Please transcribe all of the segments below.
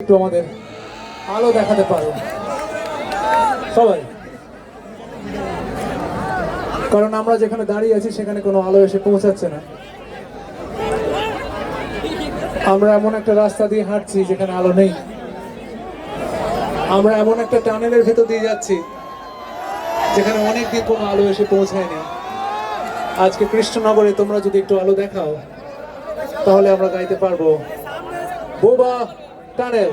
একটু আমাদের আলো দেখাতে পারো সবাই, কারণ আমরা যেখানে দাঁড়িয়ে আছি সেখানে কোনো আলো এসে পৌঁছাচ্ছে না। আমরা এমন একটা রাস্তা দিয়ে হাঁটছি যেখানে আলো নেই। আমরা এমন একটা টানেলের ভেতর দিয়ে যাচ্ছি যেখানে অনেকদিন কোনো আলো এসে পৌঁছায়নি। আজকে কৃষ্ণনগরে তোমরা যদি একটু আলো দেখাও তাহলে আমরা গাইতে পারবো বোবা টানেল।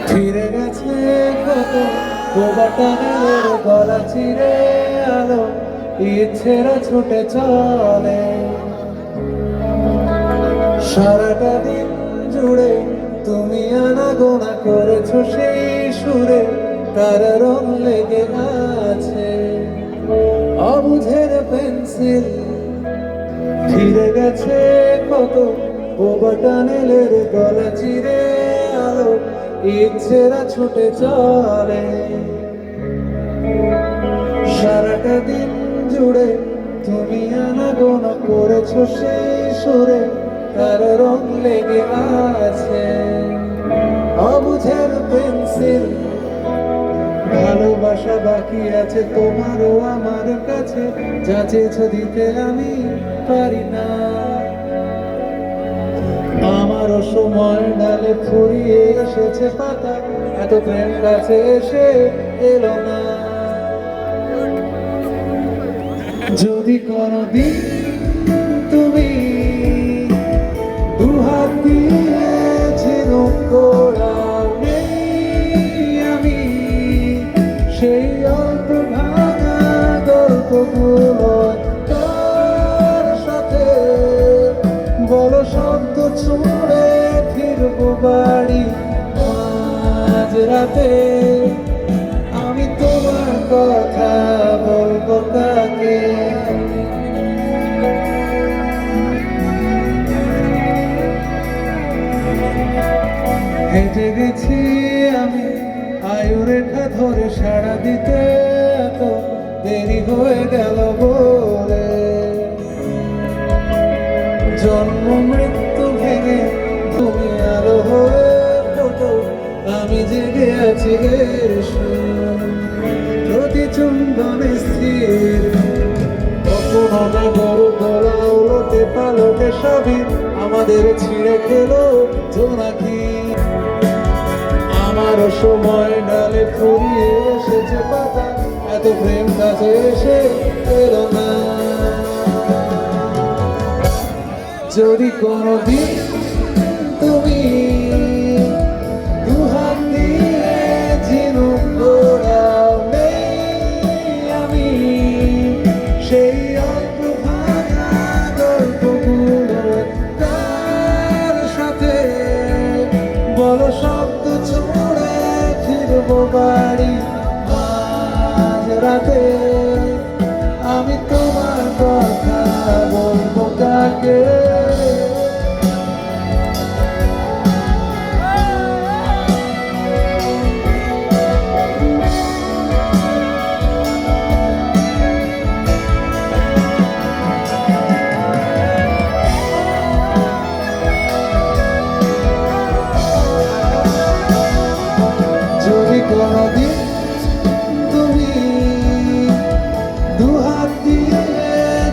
ফিরে গেছে কত বোবা টানেলের গলা চিরে আলো, ইচ্ছেরা ছুটে চলে সারাটা দিন জুড়ে। তুমি আনাগোনা করেছো সেই সুরে, তার রং লেগে আছে অবুঝের পেন্সিল। ফিরে গেছে কত বোবা টানেলের গলা চিরে আলো, ইচ্ছেরা ছুটে চলে সারাটা দিন জুড়ে। তুমি আনাগোনা করেছো সেই সুরে, তার রং লেগে আছে অবুঝের পেন্সিল। ভালোবাসা বাকি আছে তোমারও আমার কাছে, যা চেয়েছো দিতে আমি পারি না। আমারও সময় ডালে ফুরিয়ে এসেছে পাতা, এত প্রেম কাছে এসে এলো না। যদি কোনদিন তুমি দুহাত দিয়ে ঝিনুক কোড়াও নেই, আমি সেই অল্প ভাঙা গল্পগুলো তার সাথে বলো শব্দ ছুঁড়ে ফিরবো বাড়ি মাঝ রাতে। আমি তোমার কথা বলবো কাকে? হেঁটে গেছি আমি আয়ু রেখা ধরে, সাড়া দিতে এত দেরি হয়ে গেল বলে। জন্ম মৃত্যু ভেঙে তুমি আলো হয়ে ফোটো, আমি জেগে আছি এর সুর। প্রতি চুম্বনে স্থির কখনো না গরু গলা উলটে পালটে সবই আমাদের ছিঁড়ে খেলো জোনাকি। আমারও সময় ডালে ফুরিয়ে এসেছে পাতা, এত প্রেম কাছে এসে এলো না। যদি কোনদিন তুমি দুহাত দিয়ে ঝিনুক কোড়াও নেই, আমি সেই অল্প ভাঙা গল্পগুলো তার সাথে বলো শব্দ ছুঁড়ে ফিরবো বাড়ি মাঝ রাতে। আমি তোমার কথা বলবো কাকে? যদি কোনদিন তুমি দুহাত দিয়ে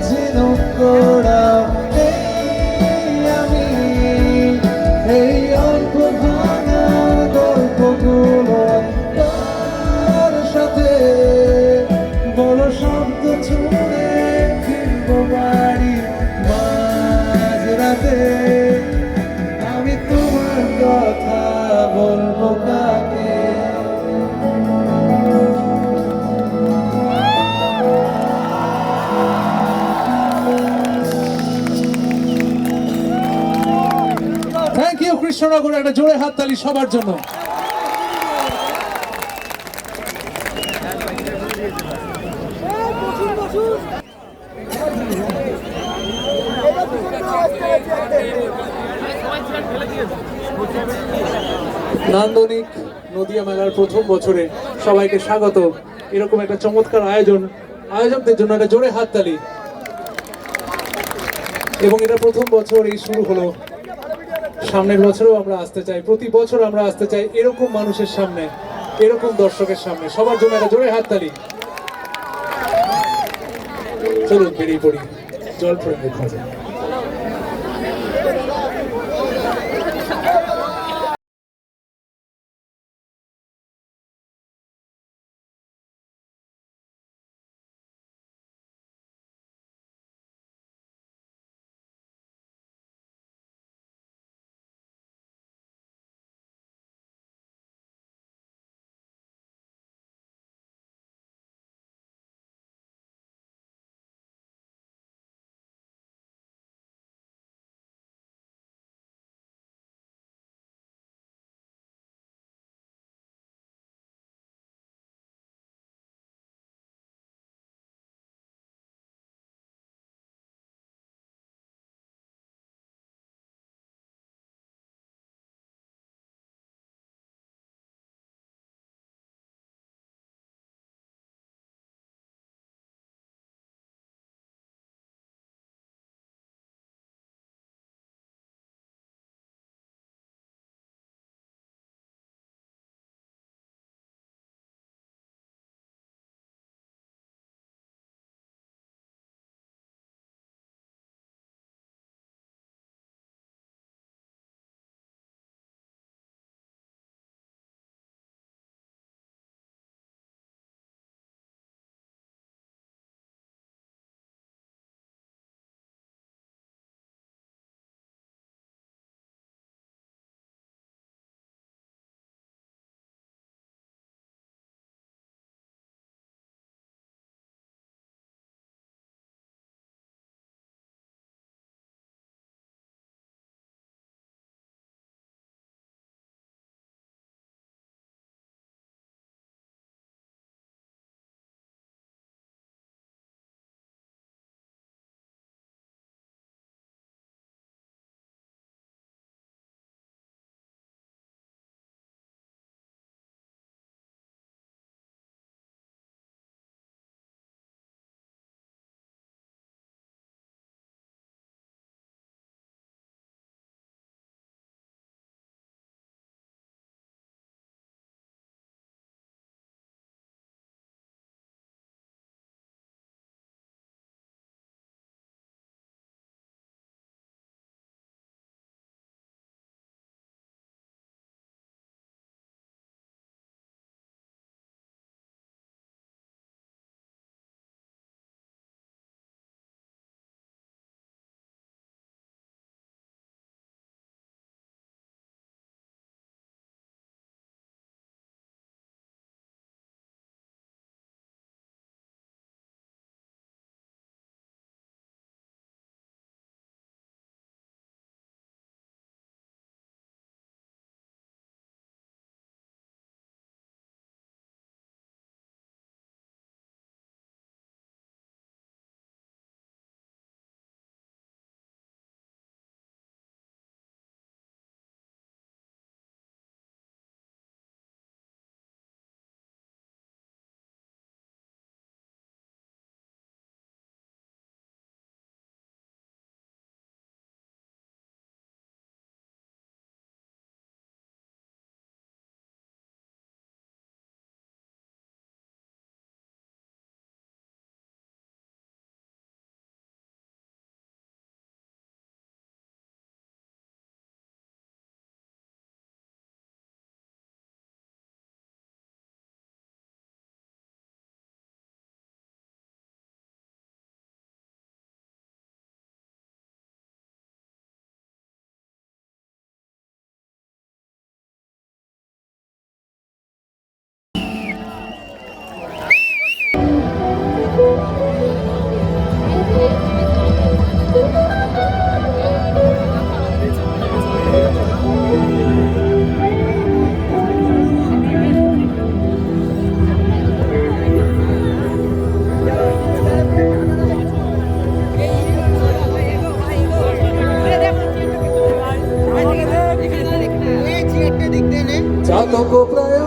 ঝিনুক কোড়াও নেই, কৃষ্ণনগরে একটা জোরে হাততালি সবার জন্য। নান্দনিক নদিয়া মেলার প্রথম বছরে সবাইকে স্বাগত। এরকম একটা চমৎকার আয়োজকদের জন্য একটা জোরে হাততালি। এবং এটা প্রথম বছর, এই শুরু হলো। সামনের বছরও আমরা আসতে চাই, প্রতি বছর আমরা আসতে চাই এরকম মানুষের সামনে, এরকম দর্শকের সামনে। সবার জন্য একটা জোরে হাততালি। চলুন বেরিয়ে পড়ি, জল পড়ে দেখা যায়। জাতক প্রায়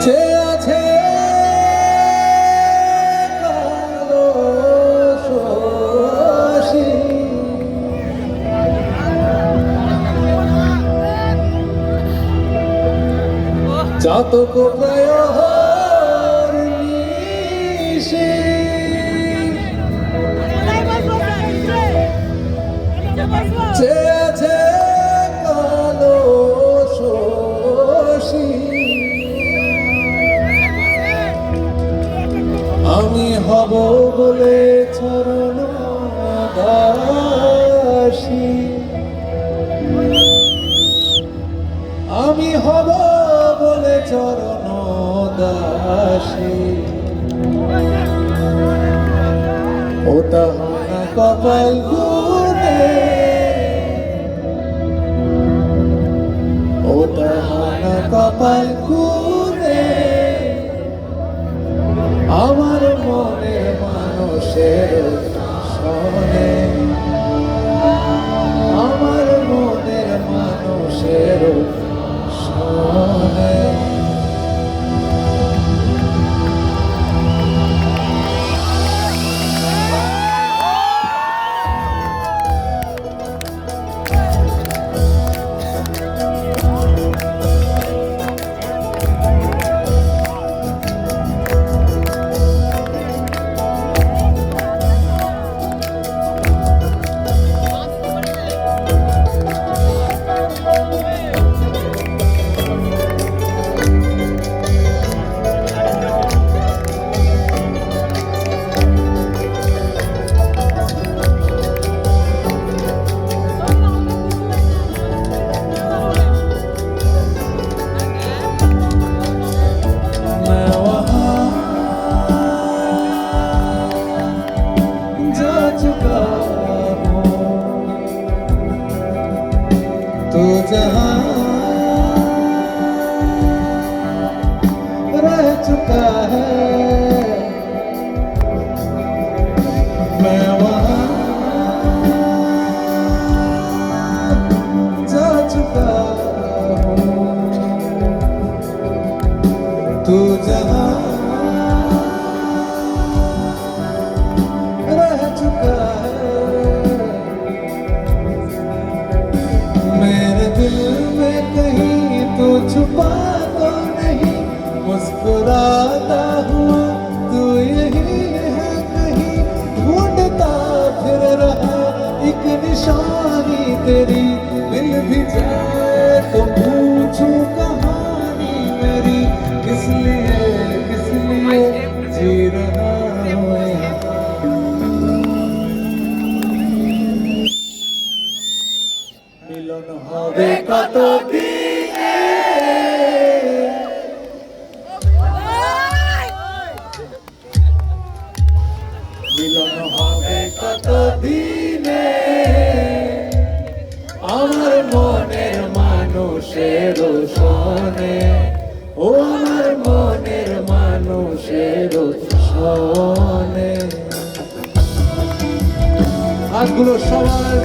চেয়ে আছে কালো শশী। জাতক প্রায় চেয়েছে কালো শশী। আমি হব বলে চরণ দাসী, আমি হব বলে চরণ দাসী। ও তাহানা কপাল গুনে, ও তাহানা কপাল গুনে, আমার মনে মানুষের সনে, আমার মনের মানুষের সনে। तू जहां रह चुका है, मैं वहां जा चुका हूँ। तू जहां रह चुका है, मेरे दिल में कहीं तू छुपा तो नहीं, मुस्कुराता हुआ तू यही है कहीं, ढूंढता फिर रहा एक निशानी तेरी। मिल भी जाए तो पूछूं कहानी मेरी, किस लिए जी रहा हूँ यहाँ। মিলন হবে কত দিনে, মিলন হবে কত দিনে, আমার মনের মানুষের সনে, ও আমার মনের মানুষের সনে। হাতগুলো সবার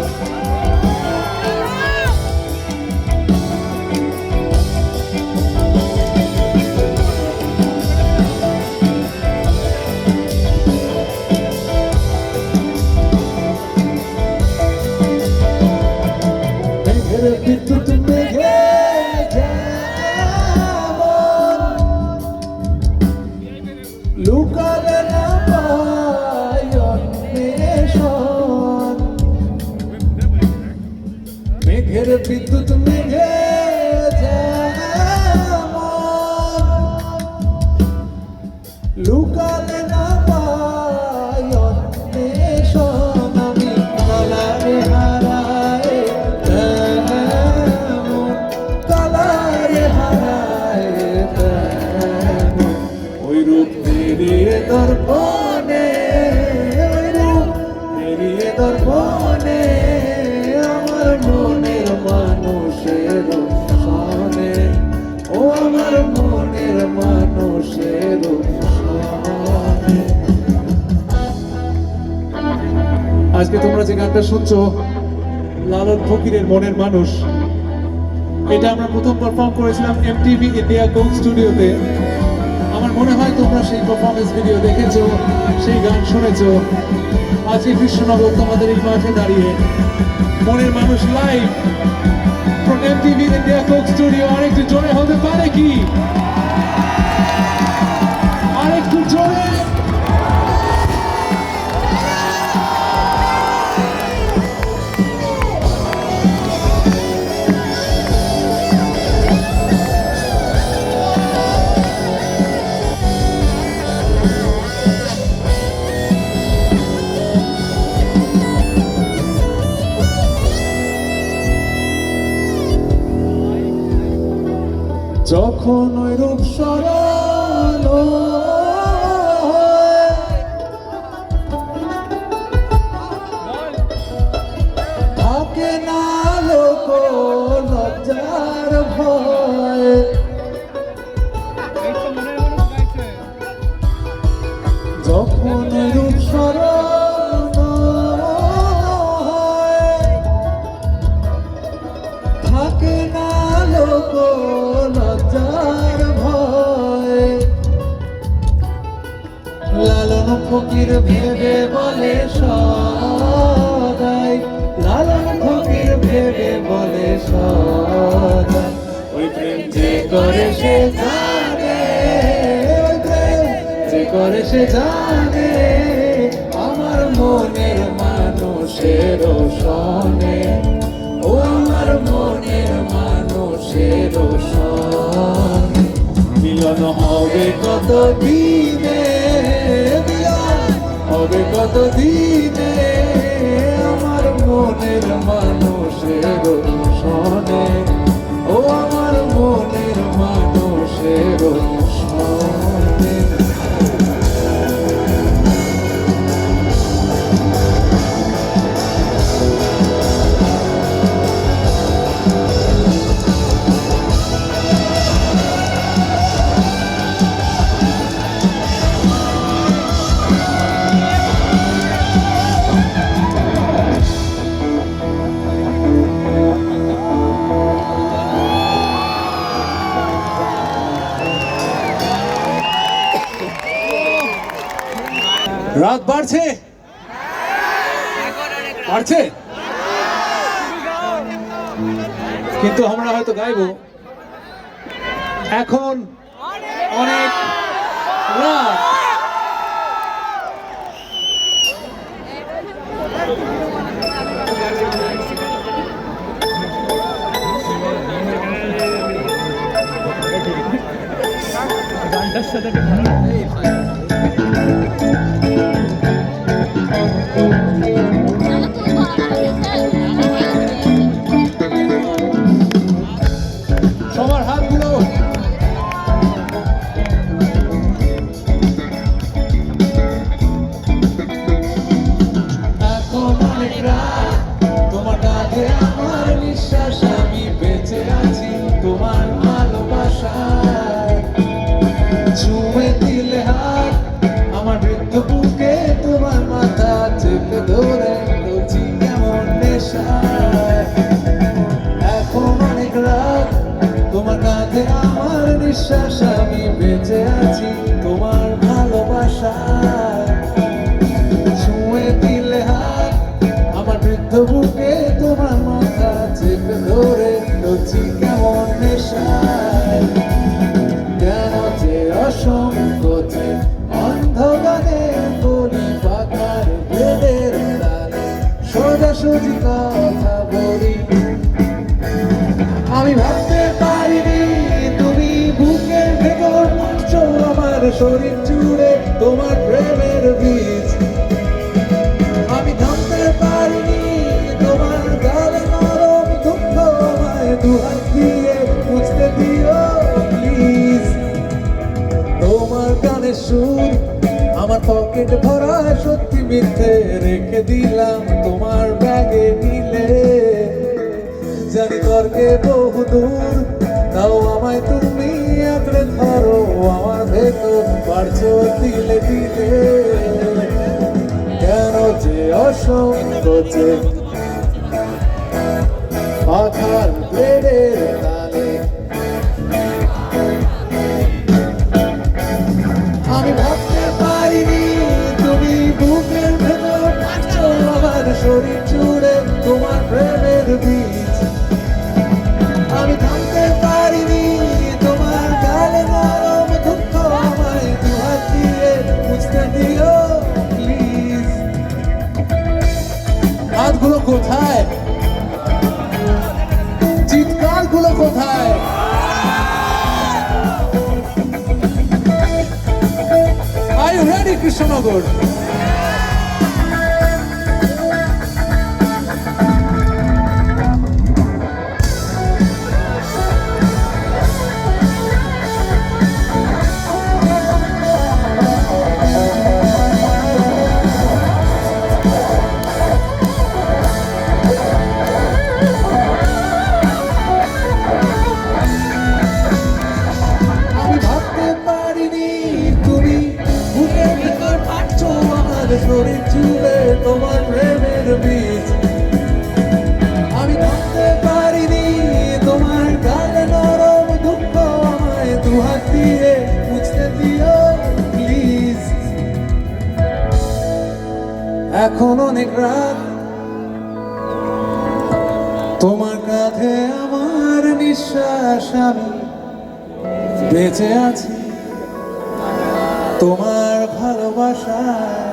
বিদ্যুৎ মেঘে যেমন লুকালে না পায় অন্বেষণ, আজকে তোমরা যে গানটা শুনছো লালন ফকিরের মনের মানুষ, এটা আমরা প্রথম পারফর্ম করেছিলাম এমটিভি ইন্ডিয়া কোক স্টুডিওতে। আমার মনে হয় তোমরা সেই পারফরমেন্স ভিডিও দেখেছো, সেই গান শুনেছো। আজকে কৃষ্ণনগর তোমাদের এই মাঠে দাঁড়িয়ে মনের মানুষ live from MTV India Coke studio. আরেকটু জোরে হতে পারে কি? আরেকটু জোরে। যখন ওই রূপ স্মরণ থাকে না লোক লজ্জার ভয়, যখন ওই রূপ স্মরণ থাকে না লোক লজ্জার ভয়। লালন ফকির ভেবে বলে সদাই, লালন ফকির ভেবে বলে সদাই, ওই প্রেম যে করে সে জানে, ওই প্রেম যে করে সে জানে, আমার মনের মানুষের শোনে, ও আমার মনের মানুষের শোনে। মিলন হবে কত দিনে, মিলন হবে কত দিনে, আমার মনের মানুষের শোনে, ও আমার মনের মানুষের শোনে। রাত বাড়ছে, বাড়ছে, কিন্তু আমরা হয়তো গাইবো এখন অনেক রাত। গানটার সাথে সবার হাতগুলো এখন অনেক রাত, তোমার ডাকে আমার নিঃশ্বাস, আমি বেঁচে আছি তোমার ভালোবাসায়। ছুঁয়ে দিলে হাত আমার বৃদ্ধ বুকে, তোমার মাথা চেপে ধরে রয়েছি কেমন নেশায়। এখন অনেক রাত, তোমার কাঁধে আমার নিঃশ্বাস, আমি বেঁচে আছি তোমার ভালোবাসায়। ছুঁয়ে দিলে হাত আমার বৃদ্ধ বুকে, তোমার মাথা চেপে ধরে রয়েছি কেমন নেশায়। কেন যে অসংকোচে অন্ধকারে বলি পাখার বেদের তালে সোজাসুজি কথা বলি। আমি ভাবতে পারিনি তুমি বুকের ভেতর মরছো আমার শরীর জুড়ে তোমার প্রেমের বীজ। আমি থামতে পারিনি তোমার গালে নরম দুঃখ, আমায় দুহাত দিয়ে বুঝতে দিও প্লিজ। তোমার গানের সুর আমার পকেট ভরা, সত্যি মিথ্যে রেখে দিলাম তোমার ব্যাগে নিলে। জানি তর্কে বহু দূর, তাও আমায় তুমি আঁকড়ে ধরো, আমার ভেতর বাড়ছো দিলে দিলে। কেন যে অসংকোচে মাথার ব্লেডের তালে আমি ভাবতে পারিনি তুমি বুকের ভেতর কাটছো আমার শরীর জুড়ে তোমার প্রেমের বীজ আমি থামতে পারিনি তোমার গালে নরম দুঃখ আমায় দুহাত দিয়ে বুঝতে দিও প্লিজ হাতগুলো কোথায় চিৎকারগুলো কোথায় Are you ready, কৃষ্ণনগর? শরীর জুড়ে তোমার প্রেমের বীজ আমি থামতে পারিনি তোমার গালে নরম দুঃখ আমায় দুহাত দিয়ে বুঝতে দিও প্লিজ এখন অনেক রাত তোমার কাঁধে আমার নিঃশ্বাস আমি বেঁচে আছি তোমার ভালোবাসায়